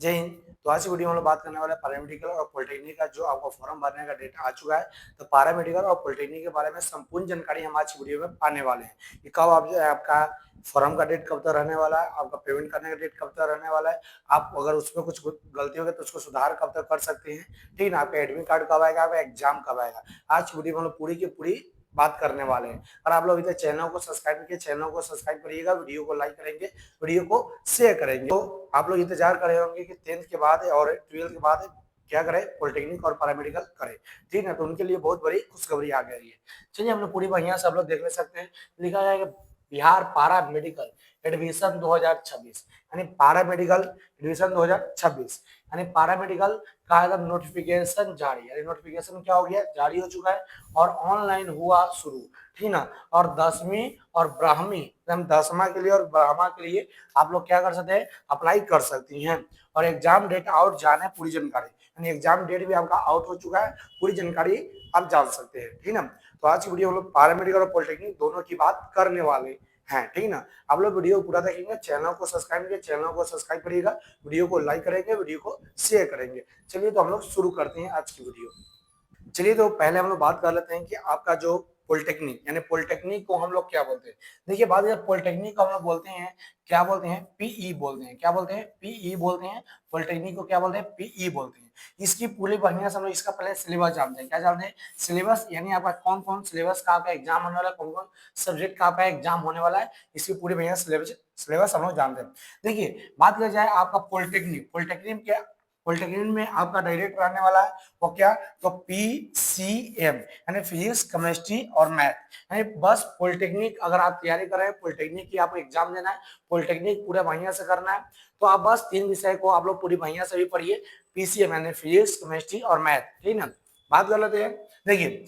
जय हिंद। तो आज की वीडियो में हम लोग बात करने वाले हैं पैरामेडिकल और पॉलिटेक्निक का जो आपका फॉर्म भरने का डेट आ चुका है। तो पैरामेडिकल और पॉलिटेक्निक के बारे में संपूर्ण जानकारी हम आज की वीडियो में पाने वाले हैं कि कब आपका फॉर्म का डेट कब तक रहने वाला है, आपका पेमेंट करने का डेट कब तक रहने वाला है, आप अगर उसमें कुछ गलती हो गई तो उसको सुधार कब तक कर सकते हैं, ठीक है ना। आपका एडमिट कार्ड कब आएगा, आपका एग्जाम कब आएगा, आज की वीडियो में हम लोग पूरी की पूरी बात करने वाले हैं। और आप लोग अभी तक चैनल को सब्सक्राइब किए, चैनल को सब्सक्राइब करिएगा, वीडियो को लाइक करेंगे, वीडियो को शेयर करेंगे। तो आप लोग इंतजार कर रहे होंगे कि 10th के बाद और 12th के बाद क्या करें, पॉलिटेक्निक और पैरामेडिकल करें, ठीक है। तो उनके लिए बहुत बड़ी खुशखबरी आ गई है। चलिए हम लोग पूरी बढ़िया से आप लोग देख ले सकते हैं। लिखा जाएगा बिहार पारा मेडिकल एडमिशन 2026, यानी पारा मेडिकल एडमिशन 2026, यानी पारा मेडिकल का एकदम नोटिफिकेशन जारी, यानी नोटिफिकेशन क्या हो गया, जारी हो चुका है और ऑनलाइन हुआ शुरू, ठीक ना। और 10वीं और ब्राह्मी, एकदम 10वां के लिए और ब्राह्मा के लिए आप लोग क्या कर सकते हैं, अप्लाई कर सकती हैं। और एग्जाम डेट आउट जाने पूरी जानकारी, यानी एग्जाम डेट भी आपका आउट हो चुका है, पूरी जानकारी आप जान सकते हैं, ठीक ना। तो आज की वीडियो हम लोग पैरामेडिकल और पॉलिटेक्निक दोनों की बात करने वाले हैं, ठीक ना। आप लोग वीडियो पूरा देखेंगे, चैनल को सब्सक्राइब करिए, चैनल को सब्सक्राइब करिएगा, वीडियो को लाइक करेंगे, वीडियो को शेयर करेंगे। चलिए तो हम लोग शुरू करते हैं आज की वीडियो। चलिए तो पहले हम लोग बात कर लेते हैं कि आपका जो पॉलिटेक्निक, यानी पॉलिटेक्निक को हम लोग क्या बोलते हैं। देखिए बात करें पॉलिटेक्निक को हम लोग बोलते हैं, क्या बोलते हैं, पीई बोलते हैं। क्या बोलते हैं, पीई बोलते हैं। पॉलिटेक्निक को क्या बोलते हैं, पीई बोलते हैं। इसकी पूरी बढ़िया से हम लोग इसका पहले सिलेबस जानते हैं। क्या जानते हैं, सिलेबस, यानी आपका कौन कौन सिलेबस का आपका एग्जाम होने वाला है, कौन कौन सब्जेक्ट का आपका एग्जाम होने वाला है, इसकी पूरी बढ़िया सिलेबस हम लोग जानते हैं। देखिए बात की जाए आपका पॉलिटेक्निक, पॉलिटेक्निक क्या, पॉलिटेक्निक में आपका डायरेक्ट रहने वाला है वो क्या, तो पीसीएम, यानी फिजिक्स केमिस्ट्री और मैथ। यानी बस पॉलिटेक्निक अगर आप तैयारी कर रहे हैं, पॉलिटेक्निक की आपको एग्जाम देना है, पॉलिटेक्निक पूरा बढ़िया से करना है, तो आप बस 3 विषय को आप लोग पूरी बढ़िया से भी पढ़िए, पीसीएम यानी फिजिक्स केमिस्ट्री और मैथ, ठीक ना। बात कर लेते हैं। देखिए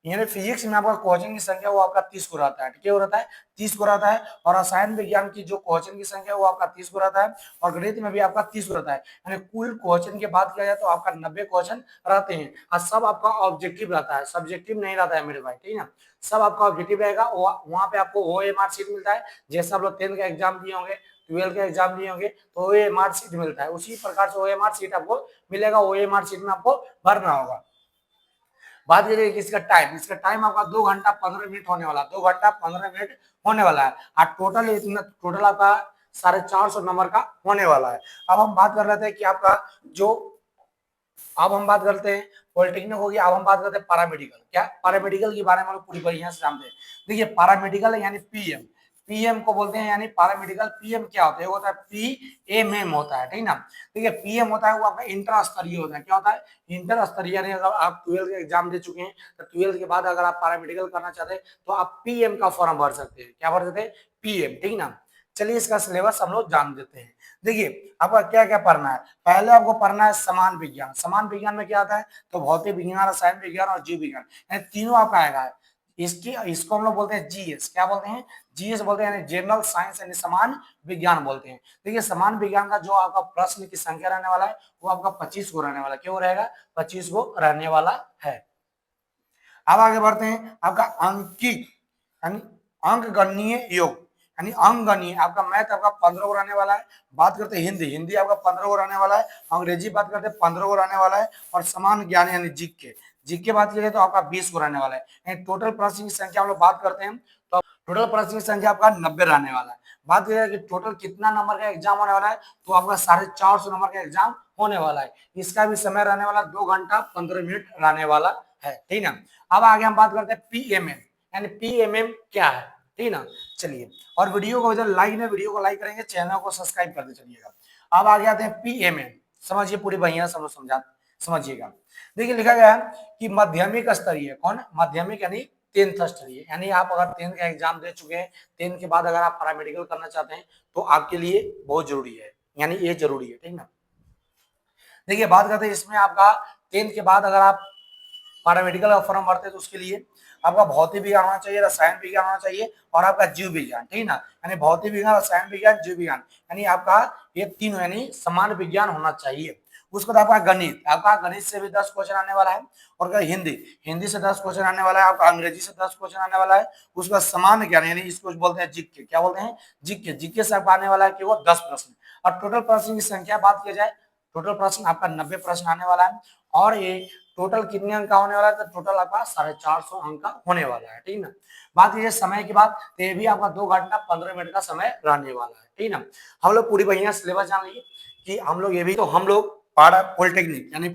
यानी फिजिक्स में आपका क्वेश्चन की संख्या वो आपका 30 को रहता है, क्या हो रहता है, 30 को रहता है। और रसायन विज्ञान की जो क्वेश्चन की संख्या वो आपका 30 को रहता है, और गणित में भी आपका 30 को रहता है। यानी कुल क्वेश्चन की बात किया जाए तो आपका 90 क्वेश्चन रहते हैं, और सब आपका ऑब्जेक्टिव रहता है, सब्जेक्टिव नहीं रहता है मेरे भाई, ठीक है ना। सब आपका ऑब्जेक्टिव रहेगा, वहां पे आपको ओएमआर शीट मिलता है, जैसे आप लोग 10th का एग्जाम दिए होंगे, 12 का एग्जाम दिए होंगे, तो ओएमआर शीट मिलता है, उसी प्रकार से ओएमआर शीट आपको मिलेगा, ओएमआर शीट में आपको भरना होगा। बात करिए कि इसका टाइम, इसका टाइम आपका 2 घंटा 15 मिनट होने वाला है, 2 घंटा 15 मिनट होने वाला है, और टोटल इतना, टोटल आपका 450 नंबर का होने वाला है। अब हम बात कर रहे थे कि आपका जो, अब हम बात करते हैं पॉलिटेक्निक हो गया, अब हम बात करते हैं पैरामेडिकल। क्या, पैरामेडिकल के बारे में हम लोग पूरी बढ़िया से जानते हैं। देखिए पैरामेडिकल यानी पीएम, पीएम को बोलते हैं, यानी पैरामेडिकल। पीएम क्या होता है, वो होता है पीएमएम होता है, ठीक ना। देखिए पीएम होता है वो आपका इंटर स्तरीय होता है। क्या होता है, इंटर स्तरीय, यानी अगर आप 12 का एग्जाम दे चुके हैं तो 12 के बाद अगर आप पैरामेडिकल करना चाहते हैं तो आप पीएम का फॉर्म भर सकते हैं। क्या भर सकते हैं, पीएम, ठीक ना। चलिए इसका सिलेबस हम लोग जान देते हैं। देखिए आपका क्या क्या पढ़ना है, पहले आपको पढ़ना है समान विज्ञान। समान विज्ञान में क्या आता है, तो भौतिक विज्ञान, रसायन विज्ञान और जीव विज्ञान, यानी तीनों आपका आएगा। इसको हम लोग बोलते हैं जीएस। क्या बोलते हैं, जीएस बोलते हैं, यानी जनरल साइंस, यानी समान विज्ञान बोलते हैं। देखिए समान विज्ञान का जो आपका प्रश्न की संख्या रहने वाला है वो आपका 25 को रहने वाला है। क्यों रहेगा, 25 को रहने वाला है। अब आगे बढ़ते हैं, आपका अंकिक यानी अंक गणनीय योग, यानी अंक गणनीय आपका मैथ आपका 15 को रहने वाला है। बात करते हैं हिंदी, हिंदी आपका 15 को रहने वाला है। अंग्रेजी बात करते हैं 15 को रहने वाला है। और समान ज्ञान यानी जीके, जीके बात करें तो आपका 20 को रहने वाला है। टोटल प्रश्न की संख्या हम लोग बात करते हैं तो टोटल प्रश्न की संख्या आपका 90 रहने वाला है। बात करें कि टोटल कितना नंबर का एग्जाम होने वाला है, तो आपका 450 नंबर का एग्जाम होने वाला है। इसका भी समय रहने वाला 2 घंटा 15 मिनट रहने वाला है, ठीक ना। अब आगे हम बात करते हैं पीएमएम, यानी पीएमएम क्या है, ठीक ना। चलिए, और वीडियो को इधर लाइक में, वीडियो को लाइक करेंगे, चैनल को सब्सक्राइब करते चलिएगा। अब आगे आते हैं पीएमएम, समझिए पूरी बढ़िया समझा समझिएगा। देखिए लिखा गया है कि माध्यमिक स्तरीय, कौन, माध्यमिक यानी 10th स्तरीय, यानी आप अगर 10th का एग्जाम दे चुके हैं, 10th के बाद अगर आप पैरामेडिकल करना चाहते हैं तो आपके लिए बहुत जरूरी है, यानी ये जरूरी है, ठीक ना। देखिए बात करते हैं इसमें आपका 10th के बाद अगर आप पैरामेडिकल का फॉर्म भरते हैं तो उसके लिए आपका भौतिक विज्ञान होना चाहिए, रसायन विज्ञान होना चाहिए और आपका जीव विज्ञान, ठीक ना। यानी भौतिक विज्ञान, रसायन विज्ञान, जीव विज्ञान, यानी आपका ये तीनों यानी समान विज्ञान होना चाहिए। उसके बाद आपका गणित से भी 10 क्वेश्चन आने वाला है, और अगर हिंदी से 10 क्वेश्चन आने वाला है, आपका अंग्रेजी से 10 क्वेश्चन आने वाला है। उसके बाद सामान्य ज्ञान यानी इसको बोलते हैं जीके, क्या बोलते हैं, जीके से आपका आने वाला है कि वो 10 प्रश्न। और टोटल प्रश्न की संख्या बात की जाए, टोटल प्रश्न आपका 90 प्रश्न आने वाला है। और ये टोटल कितने अंक का होने वाला है, तो टोटल आपका 450 अंक का होने वाला है, ठीक ना। बात कीजिए समय की बात, तो ये भी आपका 2 घंटा 15 मिनट का समय रहने वाला है, ठीक ना। हम लोग पूरी बढ़िया सिलेबस जान लीजिए कि हम लोग ये भी, तो हम लोग पारा पॉलिटेक्निक यानी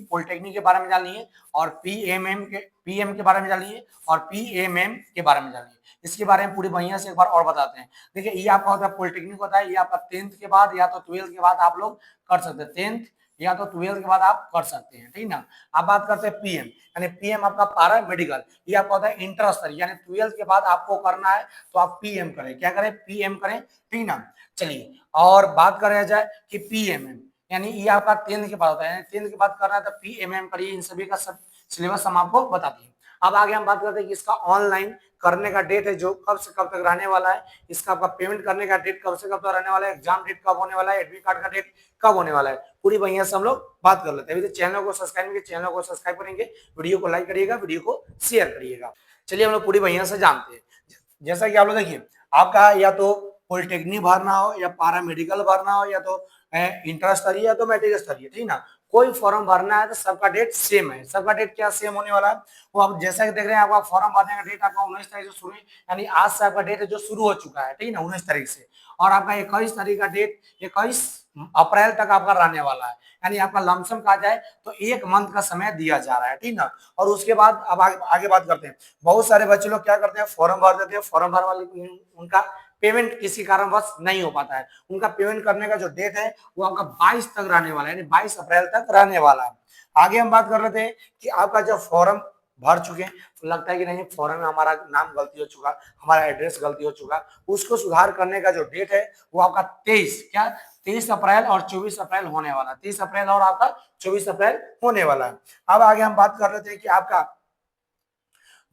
पॉलिटेक्निक के बारे में जान लिए, और पीएम के बारे में जान लिए, और पीएमएम के बारे में जान लिए। इसके बारे में पूरी बढ़िया से एक बार और बताते हैं। देखिए ये आपका होता है पॉलिटेक्निक होता है, ये आपका 10th के बाद या तो 12th के बाद आप लोग कर सकते हैं, 10th या तो 12th के बाद आप कर सकते हैं, ठीक ना। आप बात करते हैं पीएम, यानी पीएम आपका पारा मेडिकल, ये आपका होता है इंटर स्तरीय, यानी 12th के बाद आपको करना है तो आप पीएम करें, क्या करें, पीएम करें, ठीक ना। चलिए और बात करें जाए कि पीएमएम, यानी ये आपका 10th के बाद होता है, 10th के बाद करना है तो पीएमएम करिए। इन सभी का सब सिलेबस हम आपको बता दिए। अब आगे हम बात करते हैं कि इसका ऑनलाइन करने का डेट है जो कब से कब तक रहने वाला है, इसका आपका पेमेंट करने का डेट कब से कब तक रहने वाला है, एग्जाम डेट कब होने वाला है, एडमिट कार्ड का डेट कब होने वाला है, पूरी बढ़िया से हम लोग बात कर लेते हैं। अभी तो चैनल को सब्सक्राइब करेंगे, वीडियो को लाइक करिएगा, वीडियो को शेयर करिएगा। चलिए हम लोग पूरी बढ़िया से जानते हैं। जैसा कि आप लोग देखिए, आपका या तो पॉलिटेक्निक भरना हो, या पारा मेडिकल भरना हो, या तो इंटर स्तरीय या तो मैट्रिक स्तरीय, ठीक ना, कोई फॉर्म भरना है तो सबका डेट सेम है। सबका डेट क्या सेम होने वाला है, वो आप जैसा कि देख रहे हैं, आपका फॉर्म भरने का डेट आपका 19 तारीख से शुरू है, यानी आज से आपका डेट है जो शुरू हो चुका है, ठीक ना, 19 तारीख से। और आपका 21 तारीख का डेट 21 अप्रैल तक आपका रहने वाला है, यानी आपका लमसम कहा जाए तो 1 मंथ का समय दिया जा रहा है, ठीक ना। और उसके बाद अब आगे बात करते हैं। बहुत सारे बच्चे लोग क्या करते हैं, फॉर्म भर देते हैं, फॉर्म भर वाले उनका पेमेंट किसी कारणवश नहीं हो पाता है। उनका पेमेंट करने का जो डेट है वो आपका 22 तक रहने वाला है, यानी 22 अप्रैल तक रहने वाला है। आगे हम बात कर लेते हैं कि आपका जो फॉर्म भर चुके हैं, तो लगता है कि नहीं फॉर्म में हमारा नाम गलती हो चुका, हमारा एड्रेस गलती हो चुका, उसको सुधार करने का जो डेट है वो आपका 23 अप्रैल और 24 अप्रैल होने वाला है। 23 अप्रैल और आपका 24 अप्रैल होने वाला है। अब आगे हम बात कर लेते हैं कि आपका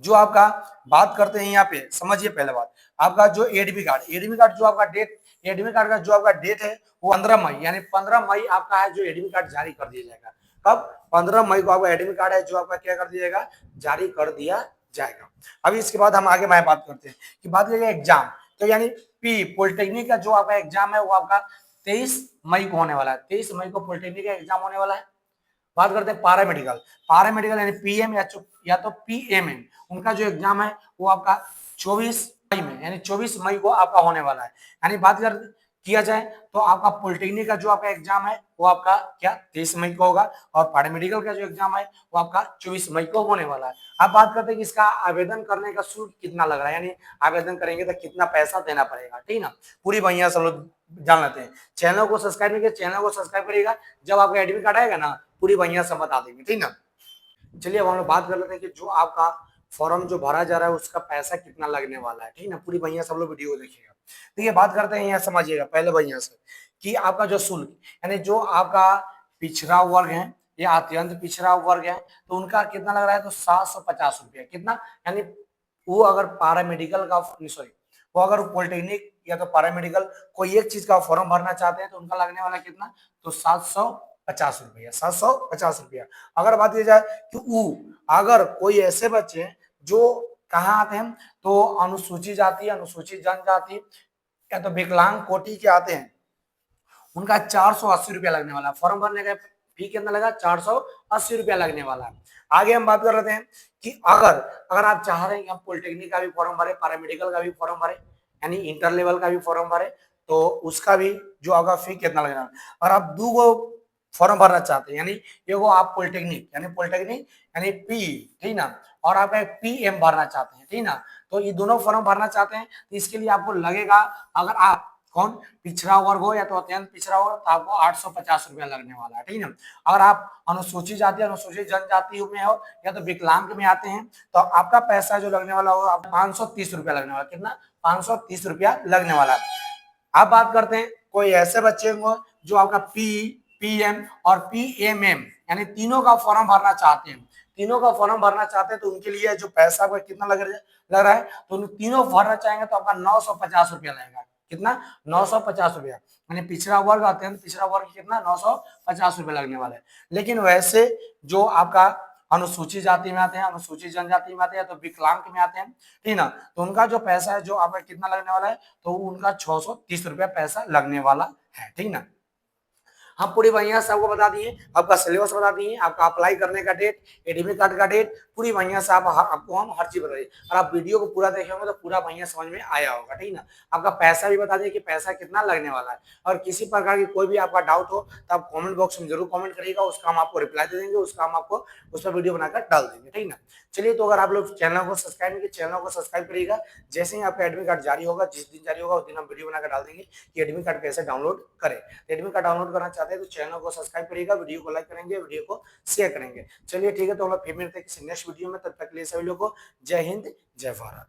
जो आपका बात करते हैं यहाँ पे, समझिए पहले बात, आपका जो एडमिट कार्ड जो आपका डेट, एडमिट कार्ड का जो आपका डेट है वो 15 मई, यानी 15 मई आपका है जो एडमिट कार्ड जारी कर दिया जाएगा। कब, 15 मई को आपका एडमिट कार्ड है जो आपका क्या कर दिया जाएगा, जारी कर दिया जाएगा। अभी इसके बाद हम आगे बात करते हैं कि बात करेंगे एग्जाम, तो यानी पॉलिटेक्निक का जो आपका एग्जाम है वो आपका 23 मई को होने वाला है। 23 मई को पॉलिटेक्निक का एग्जाम होने वाला है। बात करते हैं पारामेडिकल यानी पीएम या तो पीएमएम, उनका जो एग्जाम है वो आपका 24 मई में, यानी 24 मई को आपका होने वाला है। यानी बात किया जाए तो आपका पॉलिटेक्निक का जो आपका एग्जाम है वो आपका क्या 23 मई को होगा, और पैरामेडिकल का जो एग्जाम है वो आपका 24 मई को होने वाला है। अब बात करते हैं कि इसका आवेदन करने का शुल्क कितना लग रहा है, यानी आवेदन करेंगे तो कितना पैसा देना पड़ेगा, ठीक ना, पूरी बढ़िया सब लोग जान लेते हैं। चैनल को सब्सक्राइब नहीं किया, चैनल को सब्सक्राइब करिएगा, जब आपका एडमिट कार्ड आएगा ना पूरी बढ़िया सब बता देंगे, ठीक ना। चलिए अब हम लोग बात कर लेते हैं कि जो आपका फॉर्म जो भरा जा रहा है उसका पैसा कितना लगने वाला है, ठीक ना, पूरी बढ़िया सब लोग वीडियो देखिएगा। देखिए बात करते हैं, यहाँ समझिएगा पहले बढ़िया से कि आपका जो शुल्क, यानी जो आपका पिछड़ा वर्ग है या अत्यंत पिछड़ा वर्ग है तो उनका कितना लग रहा है, तो 750 रुपया, कितना, यानी वो अगर पारामेडिकल का सॉरी वो अगर पॉलिटेक्निक या तो पारामेडिकल कोई एक चीज का फॉर्म भरना चाहते हैं तो उनका लगने वाला कितना, तो 750 रुपया, 750 रुपया। अगर बात की जाए कि अगर कोई ऐसे बच्चे जो कहाँ आते हैं, तो अनुसूचित जाति, अनुसूचित जनजाति या तो विकलांग कोटि के आते हैं, उनका 480 रुपया लगने वाला है। फॉर्म भरने का फी कितना लगा, 480 रुपया लगने वाला है। आगे हम बात कर लेते हैं कि अगर आप चाह रहे हैं कि हम पॉलिटेक्निक का भी फॉर्म भरे, पैरामेडिकल का भी फॉर्म भरे, यानी इंटर लेवल का भी फॉर्म भरे, तो उसका भी जो होगा फी कितना लगेगा। और आप दो फॉर्म भरना चाहते हैं, यानी एगो आप पॉलिटेक्निक यानी पी, ठीक ना, और आप एक पीएम भरना चाहते हैं, ठीक ना, तो ये दोनों फॉर्म भरना चाहते हैं तो इसके लिए आपको लगेगा, अगर आप कौन पिछड़ा वर्ग हो या तो अत्यंत पिछड़ा वर्ग, तो आपको 850 रुपया लगने वाला है, ठीक है। अगर आप अनुसूचित जाति अनुसूचित जनजाति में हो या तो विकलांग में आते हैं तो आपका पैसा जो लगने वाला होगा 530 रुपया लगने वाला, कितना, 530 रुपया लगने वाला है। अब बात करते हैं कोई ऐसे बच्चे को जो आपका पीएम और पीएमएम यानी तीनों का फॉर्म भरना चाहते हैं, तो उनके लिए जो पैसा कितना लग रहा है, तो तीनों भरना चाहेंगे तो आपका 950 रुपया लगेगा, कितना 950 रुपया, यानी पिछड़ा वर्ग आते हैं तो पिछड़ा वर्ग कितना 950 रुपये लगने वाला है। लेकिन वैसे जो आपका अनुसूचित जाति में आते हैं, अनुसूचित जनजाति में आते हैं, तो विकलांग में आते हैं, ठीक ना, तो उनका जो पैसा है जो आपका कितना लगने वाला है, तो उनका 630 रुपया पैसा लगने वाला है, ठीक ना। हम पूरी बढ़िया से आपको बता दिए, आपका सिलेबस बता दिए, आपका अप्लाई करने का डेट, एडमिट कार्ड का डेट, पूरी बढ़िया से आपको हम हर चीज बता दिए। और आप वीडियो को पूरा देखे होंगे तो पूरा बढ़िया समझ में आया होगा, ठीक ना। आपका पैसा भी बता दिए कि पैसा कितना लगने वाला है। और किसी प्रकार की कोई भी आपका डाउट हो तो आप कॉमेंट बॉक्स में जरूर कॉमेंट करिएगा, उसका हम आपको रिप्लाई दे देंगे, उसका हम आपको उस पर वीडियो बनाकर डाल देंगे, ठीक ना। चलिए, तो अगर आप लोग चैनल को सब्सक्राइब नहीं किए, चैनल को सब्सक्राइब करिएगा। जैसे ही आपका एडमिट कार्ड जारी होगा, जिस दिन जारी होगा उस दिन हम वीडियो बनाकर डाल देंगे कि एडमिट कार्ड कैसे डाउनलोड करें। एडमिट कार्ड डाउनलोड करना चाहते हैं तो चैनल को सब्सक्राइब करिएगा, वीडियो को लाइक करेंगे, वीडियो को शेयर करेंगे। चलिए ठीक है, तो हम लोग फिर मिलते हैं किसी नेक्स्ट वीडियो में, तब तक के लिए सभी लोगों को जय हिंद, जय भारत।